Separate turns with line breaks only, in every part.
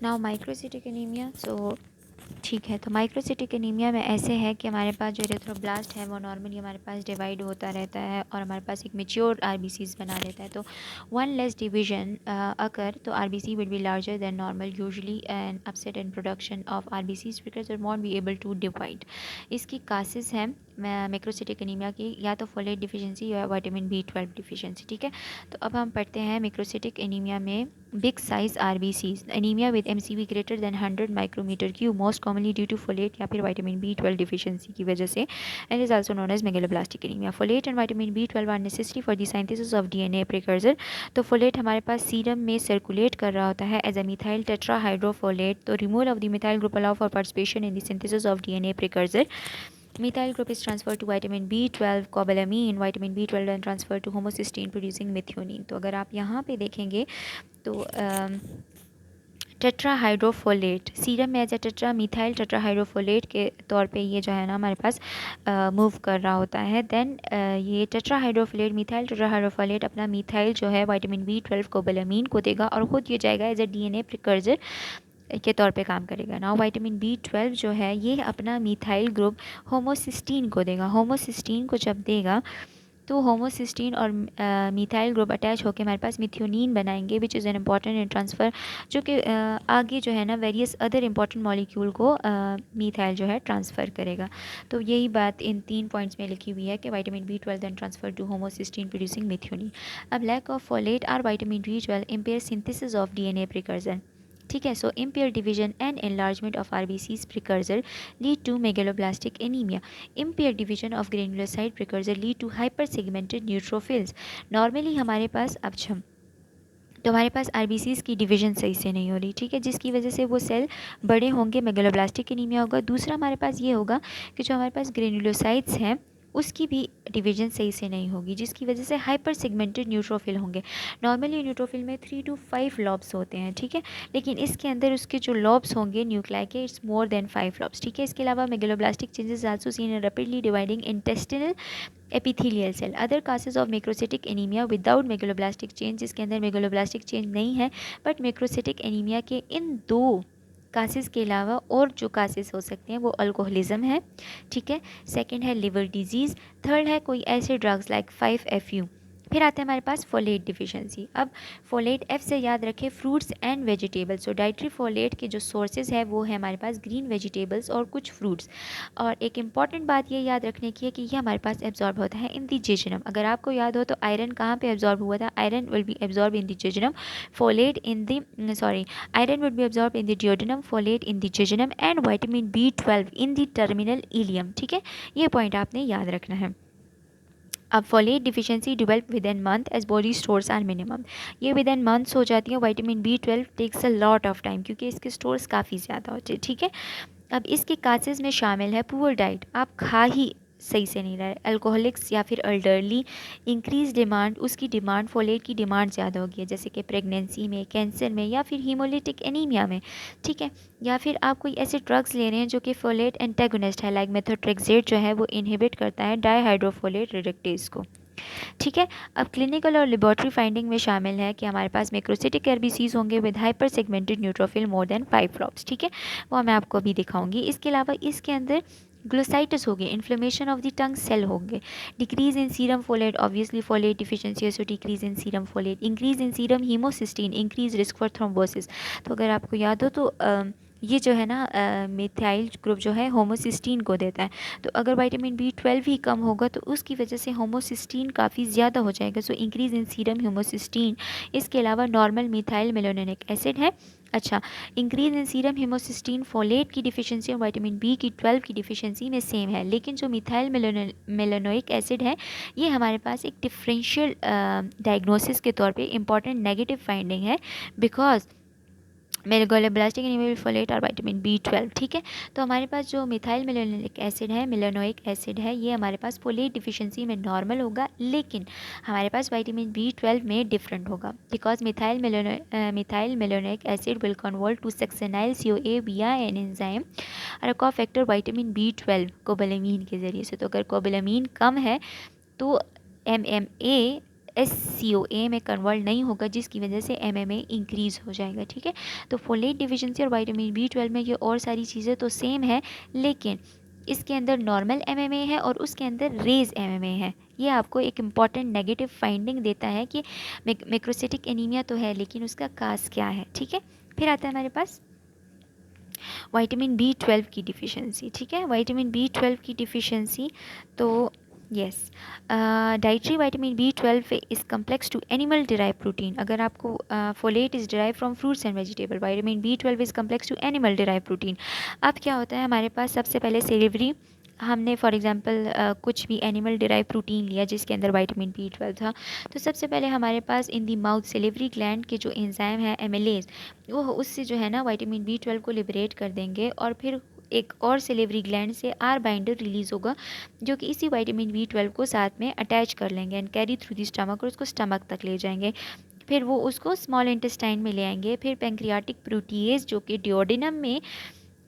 Now microcytic anaemia. सो ठीक है, तो माइक्रोसिटिक एनीमिया में ऐसे है कि हमारे पास जो एरिथ्रोब्लास्ट है वो नॉर्मली हमारे पास डिवाइड होता रहता है और हमारे पास एक मेच्योर आरबीसीज बना रहता है। तो वन लेस डिवीजन अकर तो RBC will be larger than normal usually and upset in production of RBCs because it won't be able to divide. इसकी कासेस हैं मैक्रोसिटिक एनीमिया की, या तो फोलेट डिफिशिएंसी या विटामिन B12 डिफिशिएंसी। ठीक है, तो अब हम पढ़ते हैं मैक्रोसिटिक एनीमिया में big size RBCs anaemia with MCV greater than 100 micrometre cube most commonly due to folate या फिर विटामिन B12 डिफिशिएंसी की वजह से, and is also known as megaloblastic anaemia. Folate and vitamin B12 are necessary for the synthesis of DNA precursor. तो folate हमारे पास serum में circulate कर रहा होता है एज अ मिथाइल टेट्राहाइड्रोफोलेट। तो removal of the methyl group allow for participation in the synthesis of DNA precursor. Methyl group is transferred to vitamin B12 cobalamin. Vitamin B12 then transferred to homocysteine producing methionine. तो अगर आप यहाँ पे देखेंगे तो tetrahydrofolate serum में as a tetra methyl tetrahydrofolate के तौर पे ये जो है ना हमारे पास मूव कर रहा होता है। देन ये टेट्राहाइड्रोफोलेट मिथाइल टेट्राहाइड्रोफोलेट अपना मिथाइल जो है विटामिन B12 कोबालामीन को देगा और खुद ये जाएगा एज ए डीएनए प्रिकर्सर के तौर पे काम करेगा। नाउ विटामिन B12 जो है ये अपना मिथाइल ग्रुप होमोसिस्टीन को देगा। होमोसिस्टीन को जब देगा तो होमोसिस्टीन और मिथाइल ग्रुप अटैच होकर हमारे पास मिथ्योनीन बनाएंगे which is an important in transfer, जो कि आगे जो है ना वेरियस अदर इंपॉर्टेंट मॉलिक्यूल को मिथाइल जो है ट्रांसफ़र करेगा। तो यही बात इन 3 पॉइंट्स में लिखी हुई है कि vitamin B12 then transfer to homocysteine producing methionine. अब लैक ऑफ फोलेट और vitamin B12 impair synthesis of DNA precursor. ठीक है, so impair division and enlargement of RBCs precursor lead to megaloblastic anaemia. Impaired division of granulocyte precursor lead to hypersegmented neutrophils. Normally हमारे पास तो हमारे पास RBCs की division सही से नहीं हो रही, ठीक है, जिसकी वजह से वो सेल बड़े होंगे, मेगलोब्लास्टिक एनीमिया होगा। दूसरा हमारे पास ये होगा कि जो हमारे पास ग्रेनुलोसाइट्स हैं उसकी भी डिवीजन सही से नहीं होगी, जिसकी वजह से हाइपर सेगमेंटेड न्यूट्रोफिल होंगे। नॉर्मली न्यूट्रोफिल में 3 to 5 लॉब्स होते हैं, ठीक है, लेकिन इसके अंदर उसके जो लॉब्स होंगे न्यूक्लाई के इट्स मोर देन 5 लॉब्स। ठीक है, इसके अलावा megaloblastic changes also seen in rapidly dividing intestinal epithelial cell. Other causes of macrocytic anemia without megaloblastic change, जिसके अंदर मेगलोब्लास्टिक चेंज नहीं है बट मैक्रोसिटिक एनीमिया के इन 2 कासेस के अलावा और जो कासेस हो सकते हैं वो अल्कोहलिज्म है, ठीक है, सेकंड है लिवर डिजीज़, थर्ड है कोई ऐसे ड्रग्स लाइक 5-FU। फिर आते हैं हमारे पास फोलेट डिफिशिएंसी। अब फोलेट F से याद रखें fruits and vegetables. So dietary folate के जो सोर्सेज है वो है हमारे पास ग्रीन वेजिटेबल्स और कुछ फ्रूट्स। और एक इम्पॉर्टेंट बात ये याद रखने की है कि ये हमारे पास एब्जॉर्ब होता है इन दी जेजुनम। अगर आपको याद हो तो आयरन कहाँ पे एब्जॉर्ब हुआ था, iron will be absorb in the jejunum, folate in the iron will be absorb in the duodenum, folate in the jejunum and vitamin B12 in the terminal ileum. ठीक है, ये पॉइंट आपने याद रखना है। अब folate deficiency develop within month as body stores are minimum. ये within months हो जाती है। Vitamin B12 takes a lot of time क्योंकि इसके स्टोर्स काफ़ी ज़्यादा होते हैं, ठीक है। अब इसके कासेस में शामिल है पुअर डाइट, आप खा ही सही से नहीं रहे, अल्कोहलिक्स या फिर अल्डरली, इंक्रीज डिमांड, उसकी डिमांड फोलेट की डिमांड ज़्यादा होगी जैसे कि प्रेगनेंसी में, कैंसर में या फिर हीमोलिटिक एनीमिया में, ठीक है, या फिर आप कोई ऐसे ड्रग्स ले रहे हैं जो कि फोलेट एंटेगोनिस्ट है लाइक मेथोट्रेक्सेट जो है वो इनहिबिट करता है डाईहाइड्रोफोलेट रिडक्टेज को, ठीक है। अब क्लिनिकल और लेबोरेटरी फाइंडिंग में शामिल है कि हमारे पास मैक्रोसिटिक आरबीसीज होंगे with hyper segmented neutrophil more than 5 lobes, ठीक है, वो मैं आपको अभी दिखाऊंगी। इसके अलावा इसके अंदर ग्लोसाइटिस होगी, inflammation of the tongue cell होंगे, decrease in serum folate, obviously folate deficiency so decrease in serum folate, increase in serum homocysteine, increase risk for thrombosis. तो अगर आपको याद हो तो ये जो है ना मिथाइल ग्रुप जो है होमोसिस्टीन को देता है। तो अगर विटामिन B12 ही कम होगा तो उसकी वजह से होमोसिस्टीन काफ़ी ज़्यादा हो जाएगा, so increase in serum homocysteine. इसके अलावा नॉर्मल मिथाइल मेलोनिक एसिड है, अच्छा, इंक्रीज इन सीरम हेमोसिस्टीन फोलेट की डिफिशिएंसी और विटामिन B12 की डिफिशिएंसी में सेम है, लेकिन जो मिथाइल मेलोनोइक एसिड है ये हमारे पास एक डिफरेंशियल डायग्नोसिस के तौर पे इंपॉर्टेंट नेगेटिव फाइंडिंग है बिकॉज मेगलोब्लास्टिक एनीमिया फोलेट और विटामिन B12, ठीक है। तो हमारे पास जो मिथाइल मेलोनिक एसिड है, मेलोनोइक एसिड है, ये हमारे पास फोलेट डिफिशिएंसी में नॉर्मल होगा, लेकिन हमारे पास विटामिन B12 में डिफरेंट होगा because methylmalonic acid will convert to succinyl CoA via an enzyme और को फैक्टर विटामिन B12 कोबालामीन के ज़रिए से। तो अगर कोबालामीन कम है तो MMA SCOA में कन्वर्ट नहीं होगा, जिसकी वजह से MMA इंक्रीज़ हो जाएगा। ठीक है, तो फोलेट डिफिशिएंसी और विटामिन B12 में ये और सारी चीज़ें तो सेम है, लेकिन इसके अंदर नॉर्मल MMA है और उसके अंदर रेज MMA है। ये आपको एक इम्पॉर्टेंट नेगेटिव फाइंडिंग देता है कि मैक्रोसिटिक एनीमिया तो है, लेकिन उसका काज क्या है। ठीक है, फिर आता है हमारे पास विटामिन B12 की डिफिशिएंसी। ठीक है, विटामिन B12 की डिफिशिएंसी, तो yes, dietary vitamin B12 is complex to animal derive protein. अगर आपको folate is derive from fruits and vegetable, vitamin B12 is complex to animal derive protein. अब क्या होता है हमारे पास, सबसे पहले सेलेवरी, हमने फॉर एग्जांपल कुछ भी एनिमल डिराइव प्रोटीन लिया जिसके अंदर विटामिन B12 था, तो सबसे पहले हमारे पास इन दी माउथ सेलेवरी ग्लैंड के जो एंजाइम है एमिलेज, वो उससे जो है ना विटामिन B12 को लिबरेट कर देंगे, और फिर एक और सेलेवरी ग्लैंड से आर बाइंडर रिलीज़ होगा जो कि इसी विटामिन B12 को साथ में अटैच कर लेंगे and carry through the stomach, और उसको स्टमक तक ले जाएंगे। फिर वो उसको स्मॉल इंटेस्टाइन में ले आएंगे। फिर पेंक्रियाटिक प्रोटीएज जो कि डिओडिनम में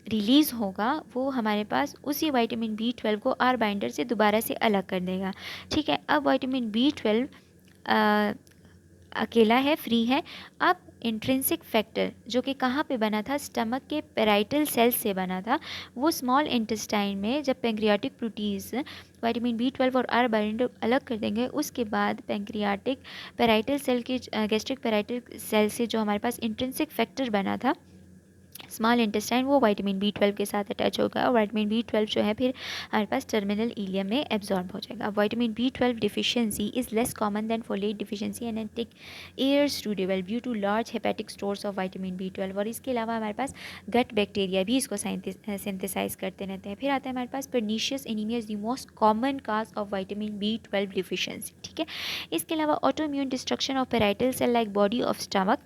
रिलीज़ होगा, वो हमारे पास उसी विटामिन B12 को आर बाइंडर से दोबारा से अलग कर देगा। ठीक है, अब विटामिन B12 अकेला है, फ्री है। अब इंट्रिंसिक फैक्टर जो कि कहाँ पे बना था, स्टमक के पेराइटल सेल्स से बना था, वो स्मॉल इंटेस्टाइन में जब पेंक्रियाटिक प्रोटीज विटामिन B12 और आर बाइंडर अलग कर देंगे, उसके बाद पेंक्रियाटिक पेराइटल सेल के गैस्ट्रिक पेराइटल सेल से जो हमारे पास इंट्रिंसिक फैक्टर बना था स्मॉल इंटेस्टाइन, वो विटामिन B12 के साथ अटैच होगा, और विटामिन B12 जो है फिर हमारे पास टर्मिनल इलियम में एब्जॉर्ब हो जाएगा। अब vitamin B12 deficiency is less common than folate deficiency and take years to develop due to large hepatic stores of vitamin B12। और इसके अलावा हमारे पास गट बैक्टीरिया भी इसको सिंथेसाइज करते रहते हैं। फिर आता है हमारे पास pernicious anaemia is the most common cause of vitamin B12 deficiency. ठीक है, इसके अलावा autoimmune destruction of parietal cell like body of stomach,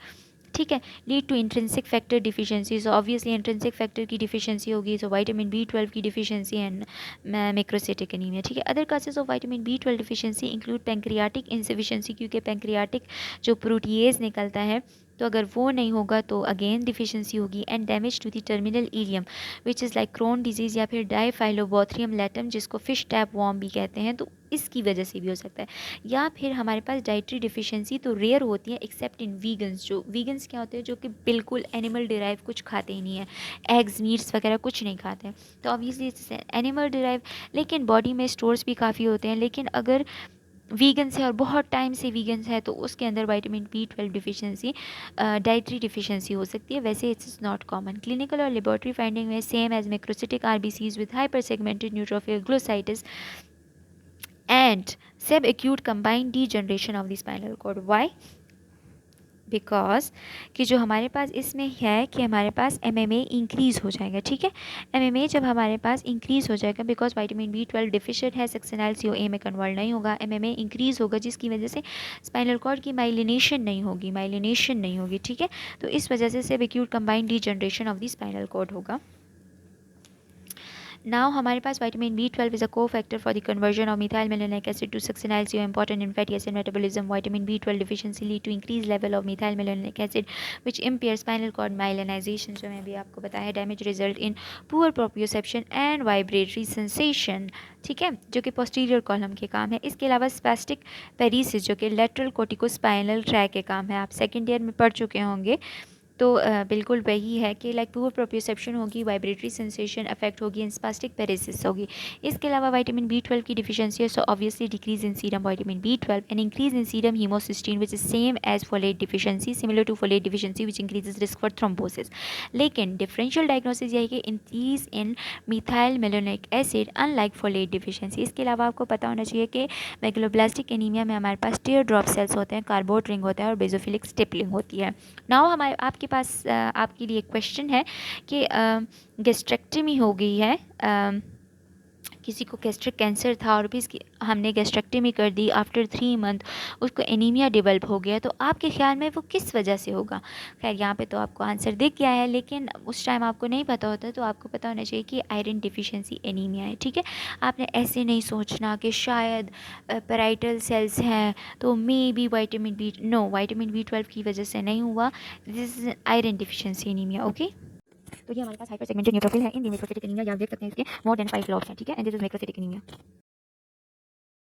ठीक है, lead to intrinsic factor deficiency. So obviously intrinsic factor की डिफिशिएंसी होगी, so vitamin B12 की deficiency and macrocytic anaemia. ठीक है, other causes of vitamin B12 deficiency include pancreatic insufficiency, क्योंकि pancreatic जो protease निकलता है, तो अगर वो नहीं होगा तो अगेन डिफिशिएंसी होगी, and damage to the terminal ileum which is like Crohn disease या फिर डाइफाइलोबोथ्रियम लैटम, जिसको फिश टैप वॉर्म भी कहते हैं, तो इसकी वजह से भी हो सकता है। या फिर हमारे पास डाइटरी डिफिशिएंसी तो रेयर होती है एक्सेप्ट इन वीगन्स। जो वीगन्स क्या होते हैं, जो कि बिल्कुल एनिमल डिराइव कुछ खाते ही नहीं है, एग्स मीट्स वगैरह कुछ नहीं खाते हैं, तो ऑब्वियसली एनिमल डिराइव, लेकिन बॉडी में स्टोर्स भी काफ़ी होते हैं। लेकिन अगर वीगन्स है और बहुत टाइम से वीगन्स है, तो उसके अंदर vitamin B12 deficiency dietary deficiency हो सकती है। वैसे इट्स नॉट कॉमन। क्लिनिकल और लेबोरेटरी फाइंडिंग में same as macrocytic RBCs with hyper segmented neutrophil glossitis and subacute combined degeneration of the spinal cord. Why? Because कि जो हमारे पास इसमें है कि हमारे पास MMA इंक्रीज़ हो जाएगा। ठीक है, MMA जब हमारे पास इंक्रीज़ हो जाएगा, बिकॉज विटामिन B12 डिफिशिएंट है, सक्सेनाइल CoA में कन्वर्ट नहीं होगा, MMA इंक्रीज़ होगा, जिसकी वजह से स्पाइनल कॉर्ड की माइलिनेशन नहीं होगी। ठीक है, तो इस वजह से subacute combined degeneration of the spinal cord होगा। नाउ हमारे पास vitamin B12 is a cofactor for the conversion of methyl malonic acid to succinyl CO, important in fatty acid metabolism. Vitamin B12 deficiency lead to increase level of methyl malonic acid which impair spinal cord myelinisation, जो मैं भी आपको बताया, damage result in poor proprioception and vibratory sensation. ठीक है, जो कि posterior column के काम है। इसके अलावा स्पैस्टिक पेरिसिस जो कि लेटरल कोर्टिकोस्पाइनल ट्रैक के काम है, आप सेकेंड ईयर में पढ़ चुके होंगे, तो बिल्कुल वही है कि लाइक पुअर प्रोप्रियोसेप्शन होगी, वाइब्रेटरी सेंसेशन अफेक्ट होगी एंड स्पास्टिक पेरिसिस होगी। इसके अलावा विटामिन B12 की डिफिशिएंसी है, so obviously decrease in serum vitamin B12 and increase in serum homocysteine which is same as folate deficiency, similar to folate deficiency which increases risk for thrombosis. लेकिन differential diagnosis यही कि increase in methyl malonic acid unlike folate deficiency. इसके अलावा आपको पता होना चाहिए कि मैकुलोब्लास्टिक एनीमिया में हमारे पास टीयर ड्रॉप सेल्स होते हैं, कार्बोट रिंग होता है और बेजोफिलिक स्टिपलिंग होती है। नाउ हमारे आपके पास आपके लिए क्वेश्चन है कि गैस्ट्रेक्टमी हो गई है, किसी को गैस्ट्रिक कैंसर था और भी हमने गैस्ट्रेक्टमी कर दी, आफ्टर 3 मंथ उसको एनीमिया डेवलप हो गया, तो आपके ख्याल में वो किस वजह से होगा? खैर यहाँ पे तो आपको आंसर दिख गया है, लेकिन उस टाइम आपको नहीं पता होता, तो आपको पता होना चाहिए कि आयरन डिफिशिएंसी एनीमिया है। ठीक है, आपने ऐसे नहीं सोचना कि शायद पेराइटल सेल्स हैं तो मे बी विटामिन B12 की वजह से नहीं हुआ, this is iron deficiency anaemia. Okay, तो ये हमारे पास हाइपर सेगमेंटेड न्यूट्रोफिल है इन द मैक्रोसिटिक एनीमिया, आप देख सकते हैं इसके मोर देन 5 लॉट्स हैं। ठीक है, and this is macrocytic anaemia.